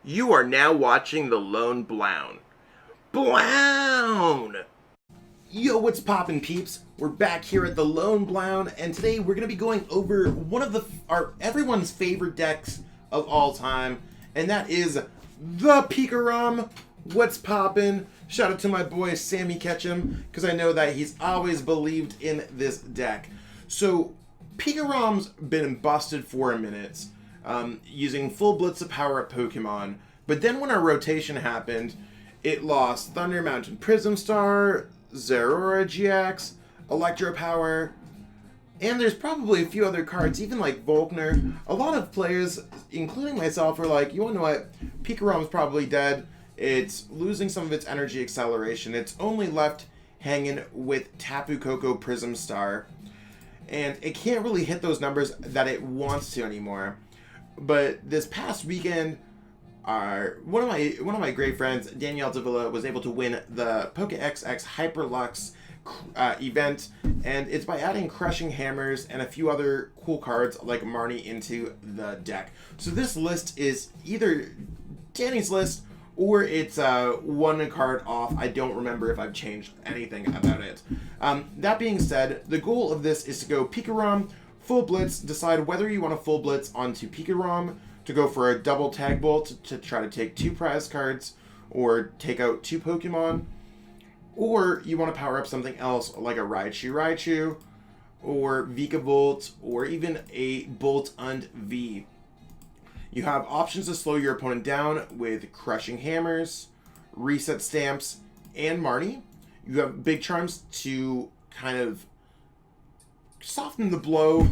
You are now watching The Lone Blown. Blown! Yo, what's poppin', peeps? We're back here at The Lone Blown, and today we're going to be going over one of everyone's favorite decks of all time, and that is the PikaRom. What's poppin'? Shout out to my boy Sammy Ketchum, because I know that he's always believed in this deck. So, PikaRom's been busted for a minute, using full blitz to power up Pokemon, but then when our rotation happened, it lost Thunder Mountain Prism Star, Zekrom-GX, Electro Power, and there's probably a few other cards, even like Volkner. A lot of players, including myself, are like, you wanna know what? PikaRom's probably dead. It's losing some of its energy acceleration. It's only left hanging with Tapu Koko Prism Star, and it can't really hit those numbers that it wants to anymore. But this past weekend, one of my great friends, Danielle Davila, was able to win the PokeXX Hyperlux event, and it's by adding Crushing Hammers and a few other cool cards like Marnie into the deck. So this list is either Danny's list or it's one card off. I don't remember if I've changed anything about it. That being said, the goal of this is to go PikaRom, full blitz, decide whether you want to full blitz onto PikaRom to go for a double tag bolt to try to take 2 prize cards or take out 2 Pokemon, or you want to power up something else like a Raichu or Vikavolt or even a Boltund V. You have options to slow your opponent down with Crushing Hammers, Reset Stamps, and Marnie. You have Big Charms to kind of soften the blow,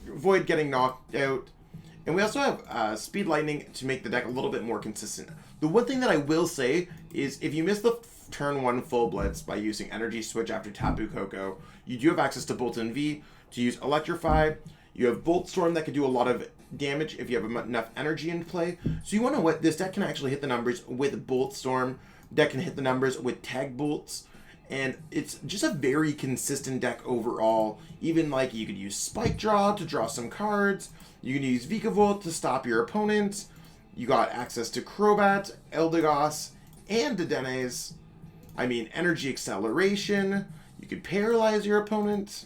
avoid getting knocked out. And we also have Speed Lightning to make the deck a little bit more consistent. The one thing that I will say is if you miss the turn 1 full blitz by using Energy Switch after Tapu Koko, you do have access to Boltund V to use Electrify. You have Volt Storm that can do a lot of damage if you have enough energy in play. So you want to know what? This deck can actually hit the numbers with Bolt Storm. Deck can hit the numbers with Tag Bolts. And it's just a very consistent deck overall. Even like you could use Spike Draw to draw some cards. You can use Vikavolt to stop your opponent. You got access to Crobat, Eldegoss, and Dedenne-GX. I mean, energy acceleration. You could paralyze your opponent,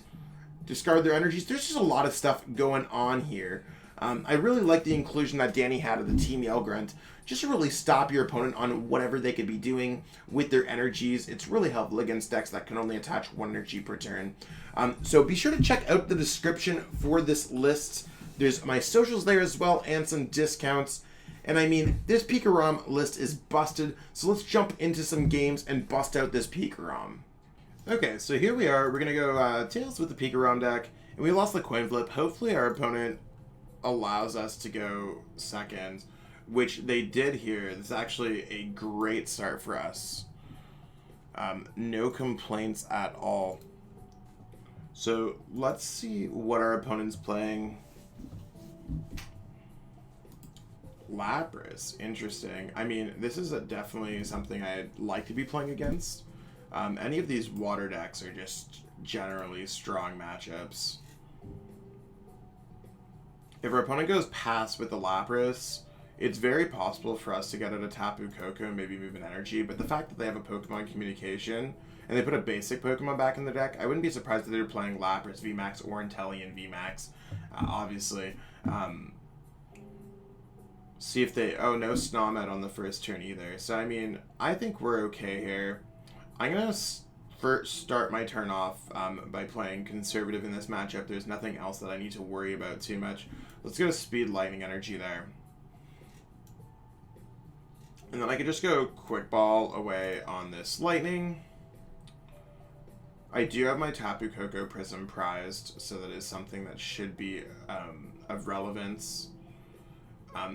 discard their energies. There's just a lot of stuff going on here. I really like the inclusion that Danny had of the Team Yell Grunt, just to really stop your opponent on whatever they could be doing with their energies. It's really helpful against decks that can only attach 1 energy per turn. So be sure to check out the description for this list. There's my socials there as well and some discounts. And I mean, this PikaRom list is busted, so let's jump into some games and bust out this PikaRom. Okay, so here we are. We're going to go Tails with the PikaRom deck, and we lost the coin flip. Hopefully our opponent allows us to go second, which they did here. This is actually a great start for us. No complaints at all. So let's see what our opponent's playing. Lapras, interesting. I mean, this is definitely something I'd like to be playing against. Any of these water decks are just generally strong matchups. If our opponent goes past with the Lapras, it's very possible for us to get out a Tapu Koko and maybe move an energy, but the fact that they have a Pokemon Communication and they put a basic Pokemon back in the deck, I wouldn't be surprised if they're playing Lapras VMAX or Inteleon VMAX, obviously. See if they... Oh, no Snomad on the first turn either. So, I mean, I think we're okay here. I'm going to first start my turn off by playing conservative in this matchup. There's nothing else that I need to worry about too much. Let's go to Speed Lightning Energy there. And then I could just go Quick Ball away on this Lightning. I do have my Tapu Koko Prism prized, so that is something that should be of relevance.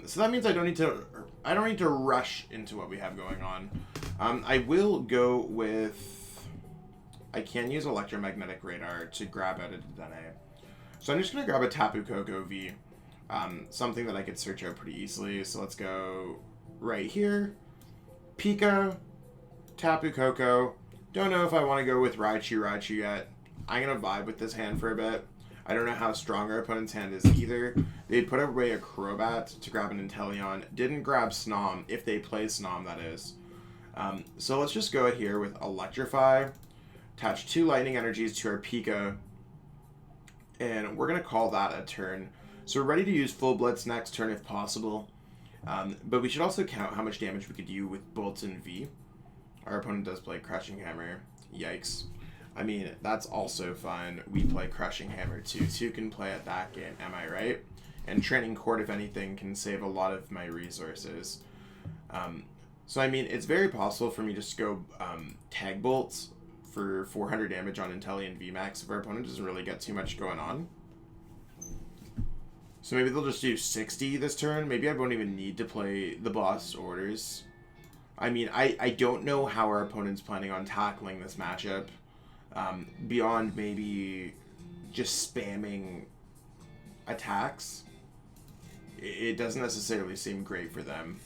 So that means I don't need to rush into what we have going on. I will go with... I can use Electromagnetic Radar to grab out a Dedenne. So I'm just going to grab a Tapu Koko V. Something that I could search out pretty easily. So let's go right here. Pika, Tapu Koko. Don't know if I want to go with Raichu yet. I'm going to vibe with this hand for a bit. I don't know how strong our opponent's hand is either. They put away a Crobat to grab an Inteleon. Didn't grab Snom, if they play Snom, that is. So let's just go here with Electrify. Attach 2 lightning energies to our Pika. And we're going to call that a turn. So we're ready to use Full Blitz next turn if possible. But we should also count how much damage we could do with Boltund V. Our opponent does play Crushing Hammer. Yikes. I mean, that's also fine. We play Crushing Hammer too. 2 can play at that game, am I right? And Training Court, if anything, can save a lot of my resources. So I mean, it's very possible for me to just go Tag Bolts for 400 damage on Inteleon VMAX if our opponent doesn't really get too much going on. So maybe they'll just do 60 this turn. Maybe I won't even need to play the boss orders. I mean, I don't know how our opponent's planning on tackling this matchup. Beyond maybe just spamming attacks. It doesn't necessarily seem great for them.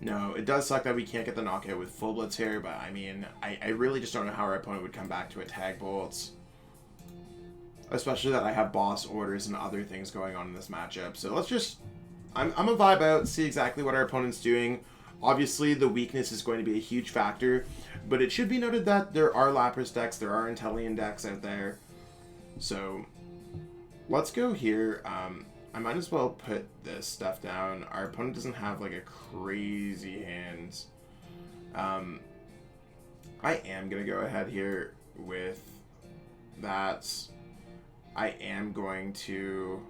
No, it does suck that we can't get the knockout with Full Blitz here, but I mean, I really just don't know how our opponent would come back to a Tag Bolts. Especially that I have boss orders and other things going on in this matchup. So let's just... I'm a vibe out, see exactly what our opponent's doing. Obviously, the weakness is going to be a huge factor, but it should be noted that there are Lapras decks, there are Inteleon decks out there. So, let's go here. I might as well put this stuff down. Our opponent doesn't have, like, a crazy hand. I am going to go ahead here with that. I am going to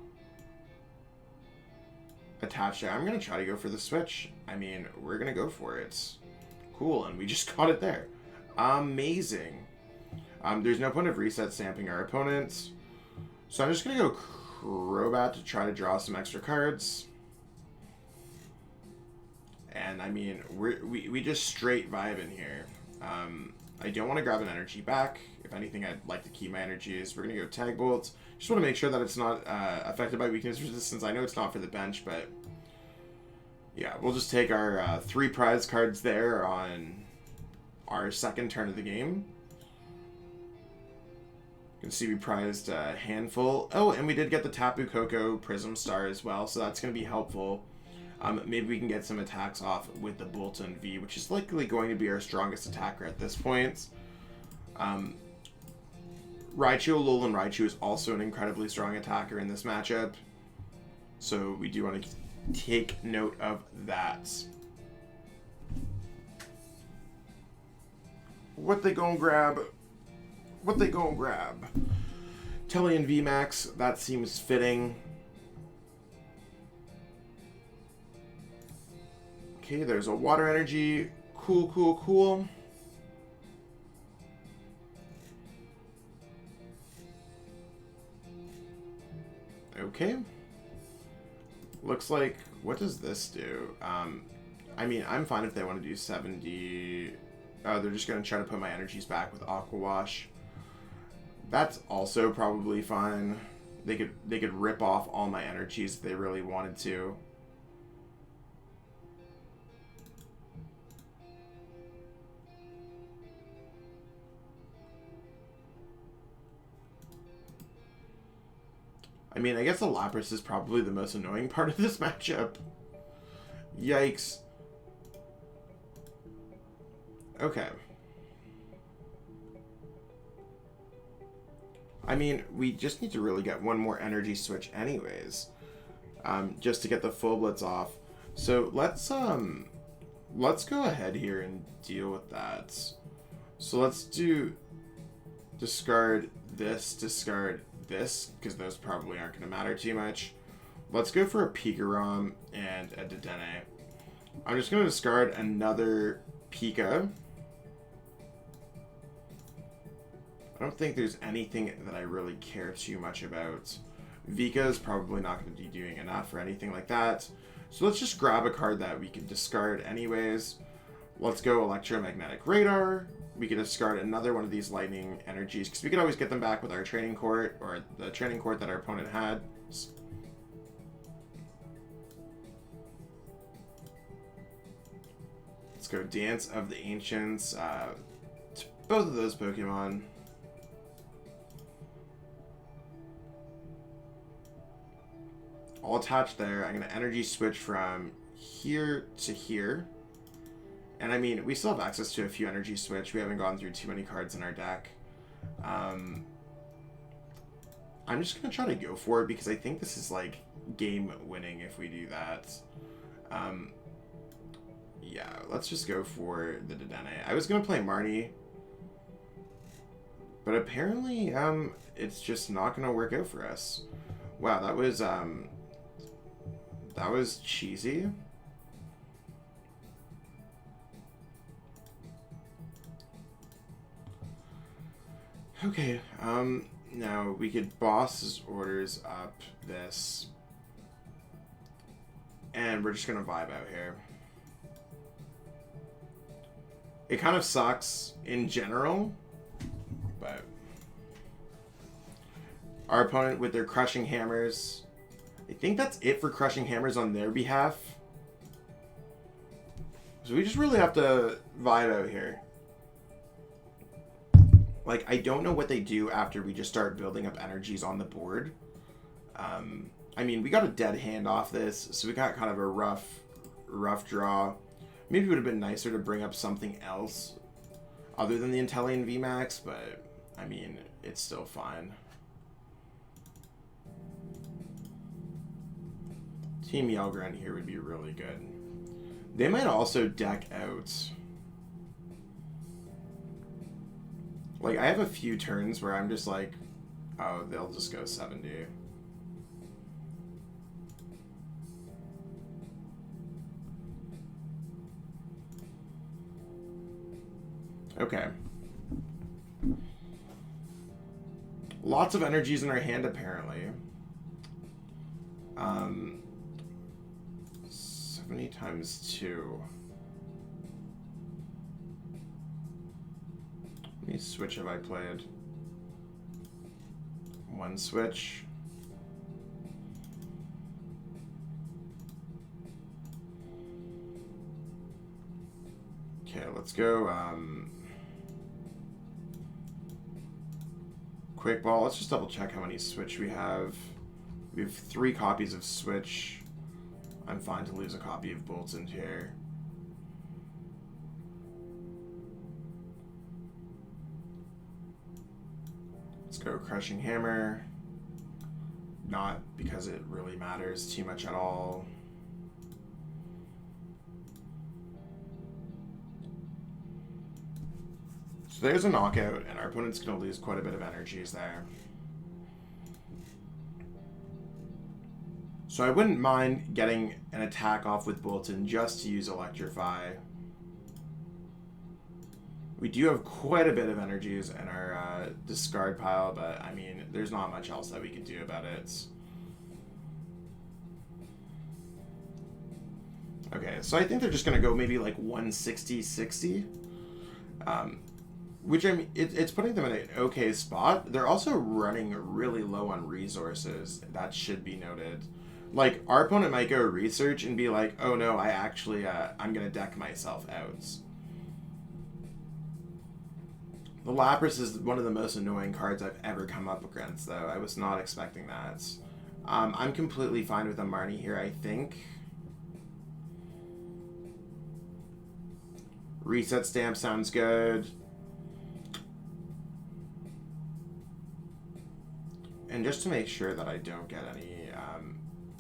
attach it. I'm going to try to go for the switch. I mean, we're going to go for it. Cool, and we just got it there. Amazing. There's no point of reset stamping our opponents. So I'm just going to go Crobat to try to draw some extra cards. And I mean, we just straight vibe in here. I don't want to grab an energy back. If anything, I'd like to keep my energies. We're going to go Tag Bolts. Just want to make sure that it's not affected by weakness resistance. I know it's not for the bench, but yeah, we'll just take our 3 prize cards there on our second turn of the game. You can see we prized a handful. Oh, and we did get the Tapu Koko Prism Star as well, so that's going to be helpful. Maybe we can get some attacks off with the Boltund V, which is likely going to be our strongest attacker at this point. Alolan Raichu is also an incredibly strong attacker in this matchup, so we do want to take note of that. What they gonna grab? What they gonna grab? Inteleon VMAX, that seems fitting. Okay, there's a water energy. Cool, cool, cool. Okay. Looks like, what does this do? I mean, I'm fine if they want to do 70. They're just going to try to put my energies back with Aqua Wash. That's also probably fine. They could rip off all my energies if they really wanted to. I mean, I guess the Lapras is probably the most annoying part of this matchup. Yikes. Okay. I mean, we just need to really get one more energy switch anyways. Just to get the Full Blitz off. So let's go ahead here and deal with that. So let's do discard this, because those probably aren't going to matter too much. Let's go for a PikaRom and a Dedenne. I'm just going to discard another Pika. I don't think there's anything that I really care too much about. Vika is probably not going to be doing enough for anything like that. So let's just grab a card that we can discard anyways. Let's go Electromagnetic Radar. We could discard another one of these lightning energies, because we could always get them back with our training court, or the training court that our opponent had. Let's go Dance of the Ancients to both of those Pokemon. I'll attach there. I'm going to energy switch from here to here. And I mean, we still have access to a few energy switch. We haven't gone through too many cards in our deck. I'm just going to try to go for it because I think this is like game winning if we do that. Yeah, let's just go for the Dedenne. I was going to play Marnie, but apparently it's just not going to work out for us. Wow, that was cheesy. Okay, now we could boss orders up this. And we're just gonna vibe out here. It kind of sucks in general, but our opponent with their Crushing Hammers, I think that's it for Crushing Hammers on their behalf. So we just really have to vibe out here. Like, I don't know what they do after we just start building up energies on the board. I mean, we got a dead hand off this, so we got kind of a rough draw. Maybe it would have been nicer to bring up something else other than the Inteleon VMAX, but, I mean, it's still fine. Team Grunt here would be really good. They might also deck out... Like, I have a few turns where I'm just like, oh, they'll just go 70. Okay. Lots of energies in our hand, apparently. 70 times 2. How many switch have I played? One switch. Okay, let's go. Quick ball. Let's just double check how many switch we have. We have 3 copies of switch. I'm fine to lose a copy of Boltund here. Let's go Crushing Hammer. Not because it really matters too much at all. So there's a knockout, and our opponent's going to lose quite a bit of energies there. So I wouldn't mind getting an attack off with Boltund just to use Electrify. We do have quite a bit of energies in our discard pile, but I mean, there's not much else that we could do about it. Okay, so I think they're just going to go maybe like 160-60. Which, I mean, it's putting them in an okay spot. They're also running really low on resources. That should be noted. Like, our opponent might go research and be like, oh no, I actually, I'm going to deck myself out. The Lapras is one of the most annoying cards I've ever come up against, though. I was not expecting that. I'm completely fine with a Marnie here, I think. Reset Stamp sounds good. And just to make sure that I don't get any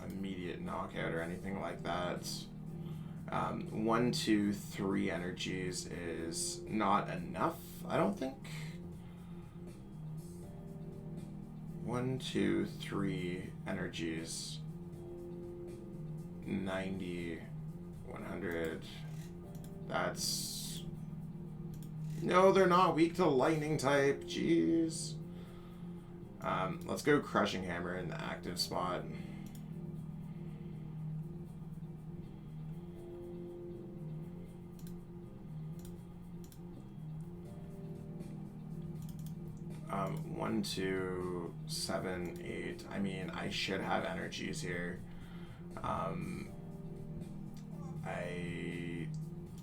immediate knockout or anything like that, 1, 2, 3 energies is not enough, I don't think. 1, 2, 3 energies. 90, 100. That's... No, they're not weak to lightning type. Jeez. Let's go Crushing Hammer in the active spot. One, 2, 7, 8. I mean, I should have energies here. I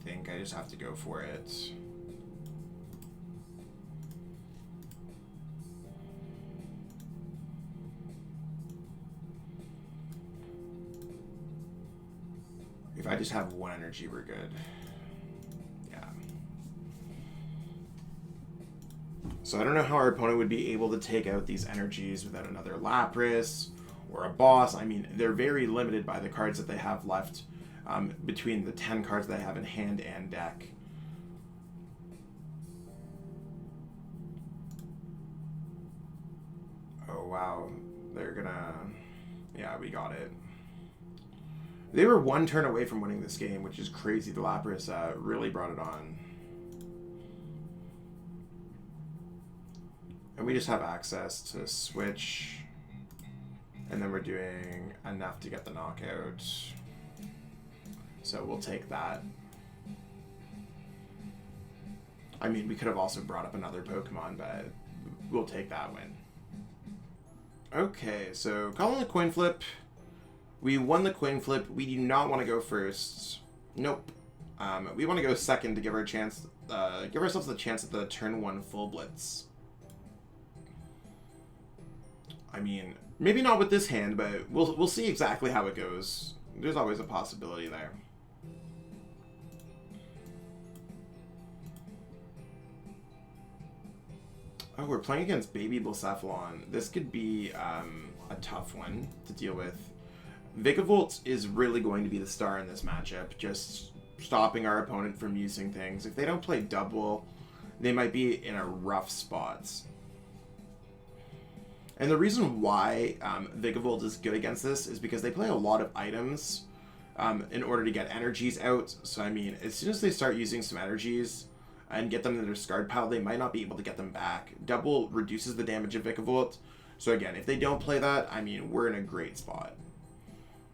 think I just have to go for it. If I just have one energy, we're good. Yeah. So I don't know how our opponent would be able to take out these energies without another Lapras or a boss. I mean, they're very limited by the cards that they have left between the 10 cards they have in hand and deck. Oh, wow. They're gonna... Yeah, we got it. They were one turn away from winning this game, which is crazy. The Lapras really brought it on. And we just have access to switch. And then we're doing enough to get the knockout. So we'll take that. I mean, we could have also brought up another Pokemon, but we'll take that win. Okay, so calling the coin flip. We won the coin flip. We do not want to go first. Nope. We want to go second to give ourselves the chance at the turn 1 full blitz. I mean, maybe not with this hand, but we'll see exactly how it goes. There's always a possibility there. Oh, we're playing against Baby Blacephalon. This could be a tough one to deal with. Vikavolt is really going to be the star in this matchup, just stopping our opponent from using things. If they don't play double, they might be in a rough spot. And the reason why Vikavolt is good against this is because they play a lot of items in order to get energies out. So, I mean, as soon as they start using some energies and get them in their discard pile, they might not be able to get them back. Double reduces the damage of Vikavolt. So, again, if they don't play that, I mean, we're in a great spot.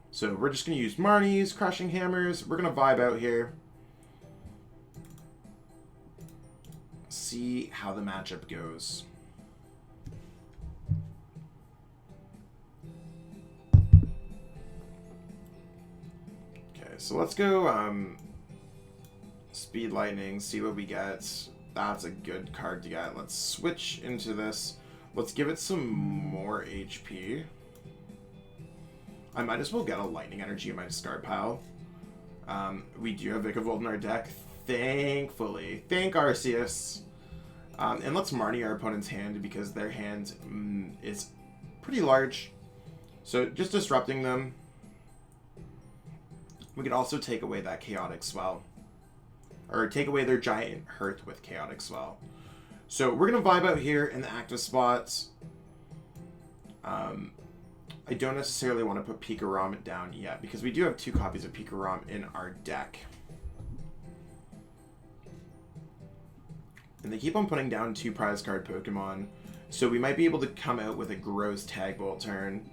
So, we're just going to use Marnies, Crushing Hammers. We're going to vibe out here. See how the matchup goes. So let's go Speed Lightning, see what we get. That's a good card to get. Let's switch into this. Let's give it some more HP. I might as well get a Lightning Energy in my discard pile. We do have Vikavolt in our deck, thankfully. Thank Arceus. And let's Marnie our opponent's hand because their hand is pretty large. So just disrupting them. We could also take away that Chaotic Swell. Or take away their giant hurt with Chaotic Swell. So we're going to vibe out here in the active spots. I don't necessarily want to put PikaRom down yet, because we do have 2 copies of PikaRom in our deck. And they keep on putting down 2 prize card Pokemon, so we might be able to come out with a gross Tag Bolt turn.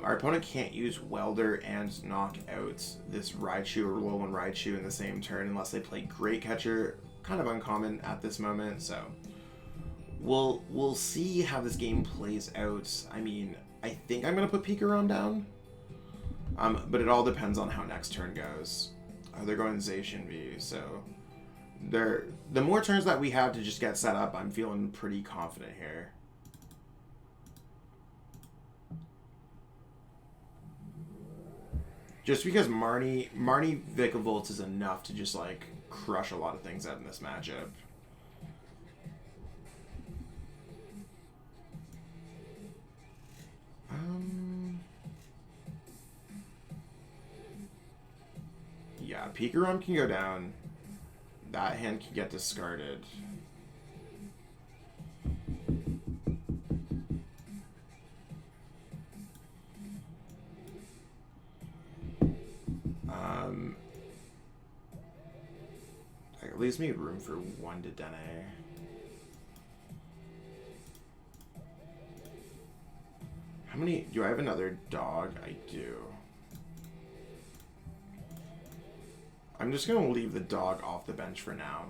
Our opponent can't use Welder and knock out this Raichu or Alolan Raichu in the same turn unless they play Great Catcher. Kind of uncommon at this moment, so we'll see how this game plays out. I mean, I think I'm going to put PikaRom down, but it all depends on how next turn goes. Oh, they're going Zacian V, so the more turns that we have to just get set up, I'm feeling pretty confident here. Just because Marnie Vikavolt is enough to just, like, crush a lot of things out in this matchup. Yeah, PikaRom can go down. That hand can get discarded. It leaves me room for 1 Dedenne. How many? Do I have another dog? I do. I'm just going to leave the dog off the bench for now.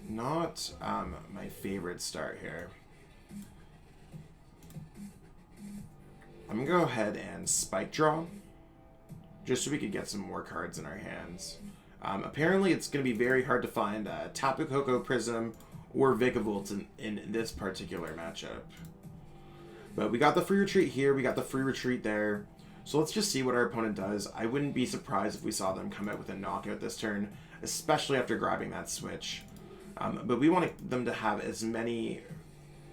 Not my favorite start here. I'm going to go ahead and Spike Draw, just so we could get some more cards in our hands. Apparently, it's going to be very hard to find Tapu Koko Prism or Vikavolt in this particular matchup. But we got the free retreat here. We got the free retreat there. So let's just see what our opponent does. I wouldn't be surprised if we saw them come out with a knockout this turn, especially after grabbing that switch. But we want them to have as many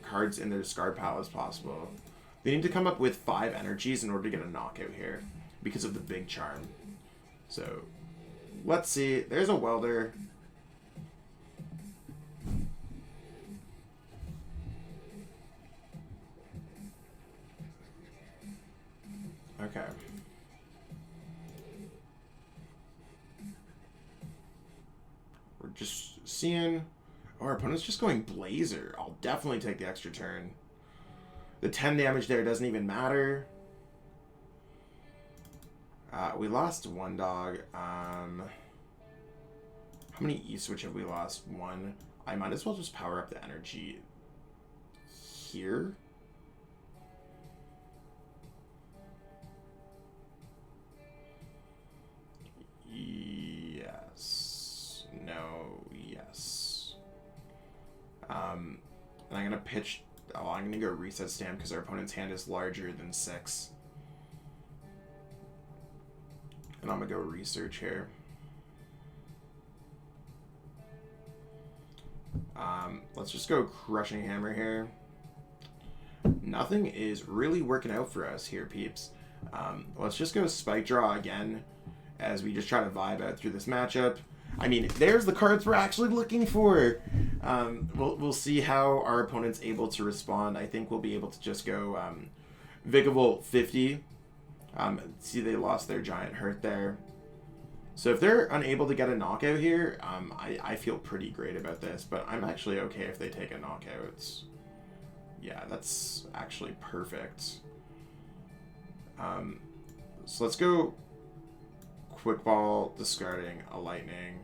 cards in their discard pile as possible. They need to come up with 5 energies in order to get a knockout here because of the Big Charm. So let's see. There's a welder. Okay. We're just seeing... Oh, our opponent's just going Blazer. I'll definitely take the extra turn. The 10 damage there doesn't even matter. We lost one dog. How many E-Switch have we lost? 1. I might as well just power up the energy here. Yes. No. Yes. And I'm going to pitch... Oh, I'm going to go reset stand because our opponent's hand is larger than 6. And I'm going to go research here. Let's just go Crushing Hammer here. Nothing is really working out for us here, peeps. Let's just go Spike Draw again as we just try to vibe out through this matchup. I mean, there's the cards we're actually looking for. We'll see how our opponent's able to respond. I think we'll be able to just go Vikavolt 50. See, they lost their giant hurt there. So if they're unable to get a knockout here, I feel pretty great about this. But I'm actually okay if they take a knockout. Yeah, that's actually perfect. So let's go Quick Ball, discarding a Lightning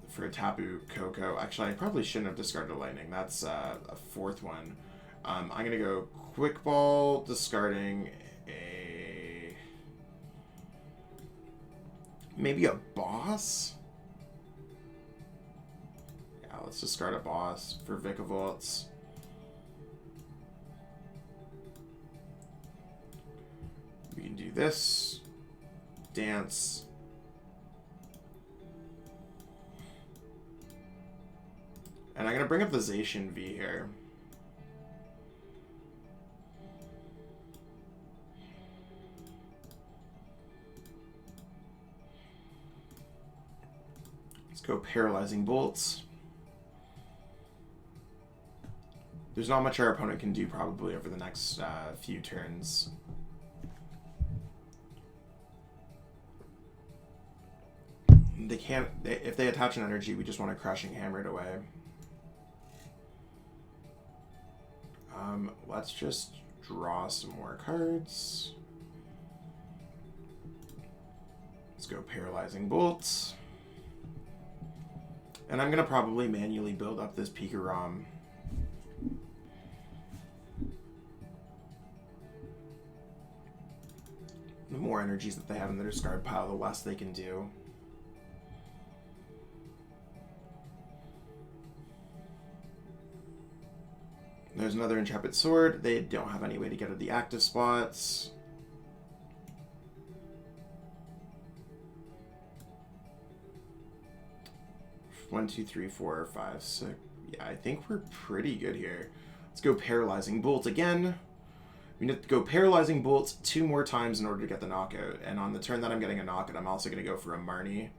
for a Tapu Koko. Actually, I probably shouldn't have discarded a Lightning. That's a 4th one. I'm going to go Quick Ball, discarding a... maybe a Boss? Yeah, let's discard a Boss for Vikavolts. We can do this. Dance. And I'm going to bring up the Zacian V here. Let's go Paralyzing Bolts. There's not much our opponent can do probably over the next few turns. They can't... if they attach an energy, we just want to Crushing Hammer it away. Let's just draw some more cards. Let's go Paralyzing Bolts. And I'm going to probably manually build up this PikaRom. The more energies that they have in their discard pile, the less they can do. There's another Intrepid Sword. They don't have any way to get at the active spots. One, two, three, 4, 5, 6. Yeah, I think we're pretty good here. Let's go Paralyzing Bolt again. We need to go Paralyzing Bolt 2 more times in order to get the knockout. And on the turn that I'm getting a knockout, I'm also going to go for a Marnie.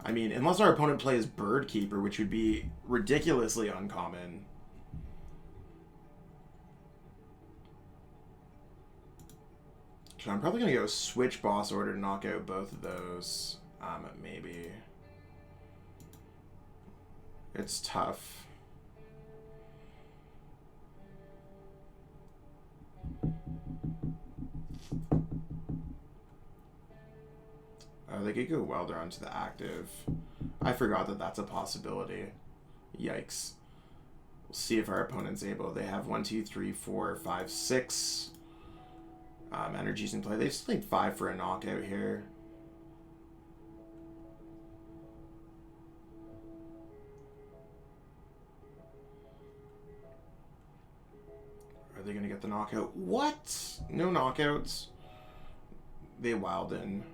I mean, unless our opponent plays Bird Keeper, which would be ridiculously uncommon. So I'm probably going to go switch Boss Order to knock out both of those. Maybe. It's tough. They could go Welder onto the active. I forgot that that's a possibility. Yikes. We'll see if our opponent's able. They have 1, 2, 3, 4, 5, 6 energies in play. They've just played 5 for a knockout here. they going to get the knockout? What? No knockouts? They wild in.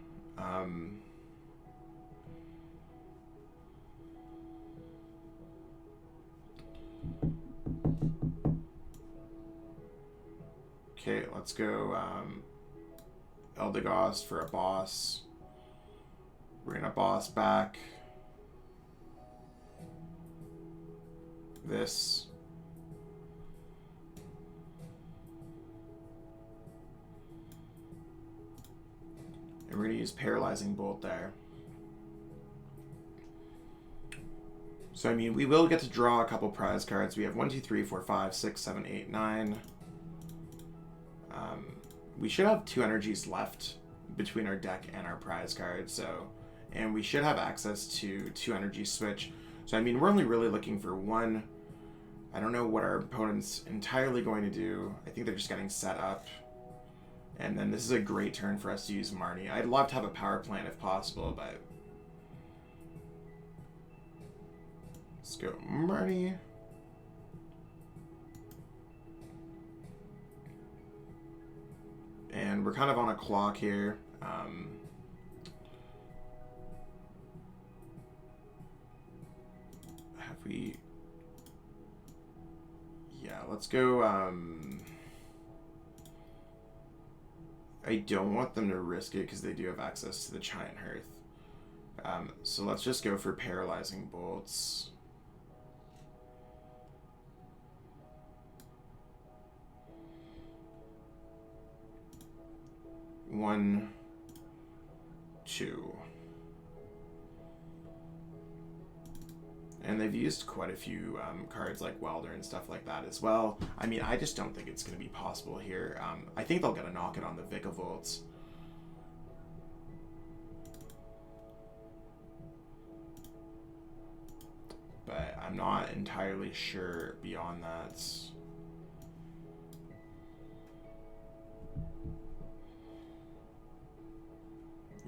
Okay, let's go Eldegoss for a boss. We're gonna boss back this. And we're gonna use Paralyzing Bolt there. So I mean, we will get to draw a couple prize cards. We have 1, 2, 3, 4, 5, 6, 7, 8, 9. We should have 2 energies left between our deck and our prize cards, so, and we should have access to 2 energy switch. So I mean, we're only really looking for 1. I don't know what our opponent's entirely going to do. I think they're just getting set up. And then this is a great turn for us to use Marnie. I'd love to have a power plant if possible, but let's go Marnie. And we're kind of on a clock here. Have we... Yeah, let's go... I don't want them to risk it because they do have access to the Giant Hearth. So let's just go for Paralyzing Bolts. One, 2. And they've used quite a few cards like Welder and stuff like that as well. I mean, I just don't think it's going to be possible here. I think they'll get a knock-it on the Vikavolts. But I'm not entirely sure beyond that.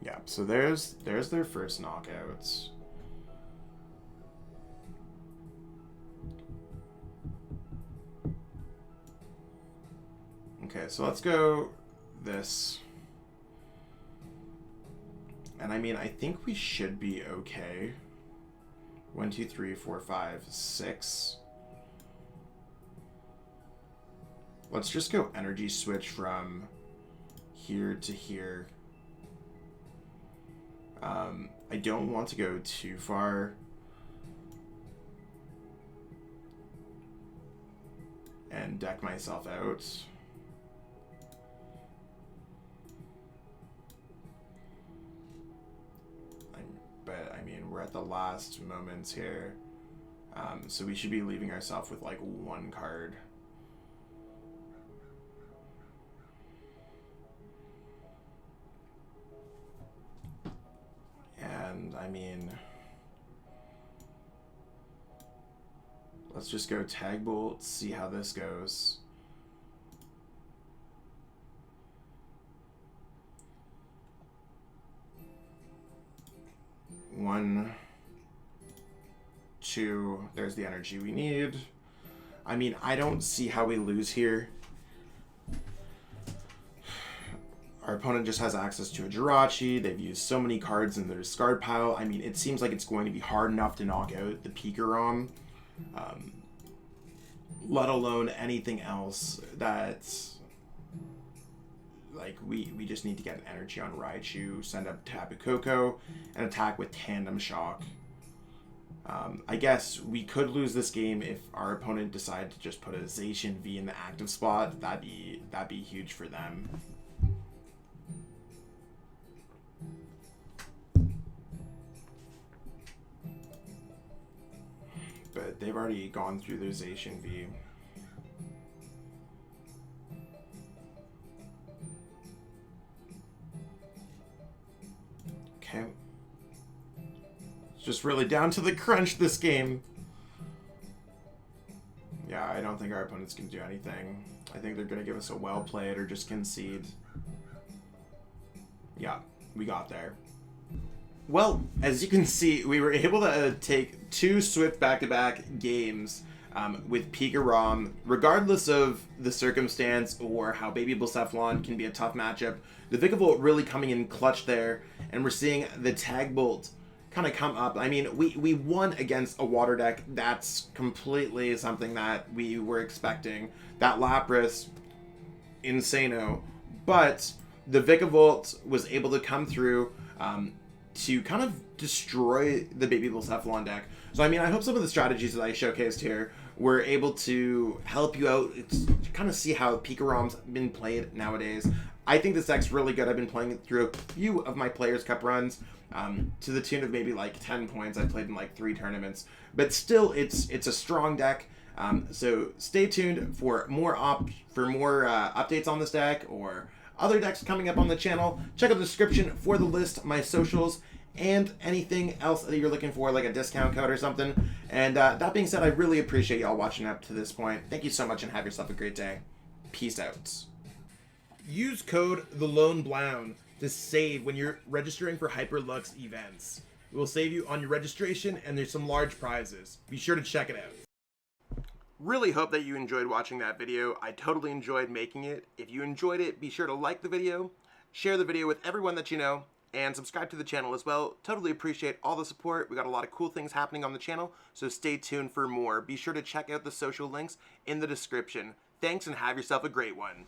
Yeah, so there's their first knockouts. Okay, so let's go this. And I mean, I think we should be okay. 1, 2, 3, 4, 5, 6. Let's just go energy switch from here to here. I don't want to go too far. And deck myself out. But I mean, we're at the last moments here. So we should be leaving ourselves with like 1 card. And I mean, let's just go Tag Bolt, see how this goes. One, 2, there's the energy we need. I mean, I don't see how we lose here. Our opponent just has access to a Jirachi. They've used so many cards in their discard pile. I mean, it seems like it's going to be hard enough to knock out the PikaRom, let alone anything else that's... Like, we just need to get an energy on Raichu, send up Tapu Koko, and attack with Tandem Shock. I guess we could lose this game if our opponent decided to just put a Zacian V in the active spot. That'd be huge for them. But they've already gone through their Zacian V. Okay. It's just really down to the crunch this game. Yeah, I don't think our opponents can do anything. I think they're going to give us a well played or just concede. Yeah, we got there. Well, as you can see, we were able to take 2 swift back-to-back games with PikaRom, regardless of the circumstance or how Baby Blacephalon can be a tough matchup. The Vikavolt really coming in clutch there, and we're seeing the Tag Bolt kind of come up. I mean, we won against a water deck. That's completely something that we were expecting. That Lapras, insano. But the Vikavolt was able to come through to kind of destroy the Baby Blacephalon deck. So, I mean, I hope some of the strategies that I showcased here were able to help you out, to kind of see how PikaRom's been played nowadays. I think this deck's really good. I've been playing it through a few of my Players' Cup runs, to the tune of maybe like 10 points. I've played in like 3 tournaments. But still, it's a strong deck. So stay tuned for more updates on this deck or other decks coming up on the channel. Check out the description for the list, my socials, and anything else that you're looking for, like a discount code or something. And that being said, I really appreciate y'all watching up to this point. Thank you so much and have yourself a great day. Peace out. Use code TheLoneBlown to save when you're registering for HyperLux events. It will save you on your registration, and there's some large prizes. Be sure to check it out. Really hope that you enjoyed watching that video. I totally enjoyed making it. If you enjoyed it, be sure to like the video, share the video with everyone that you know, and subscribe to the channel as well. Totally appreciate all the support. We got a lot of cool things happening on the channel, so stay tuned for more. Be sure to check out the social links in the description. Thanks and have yourself a great one.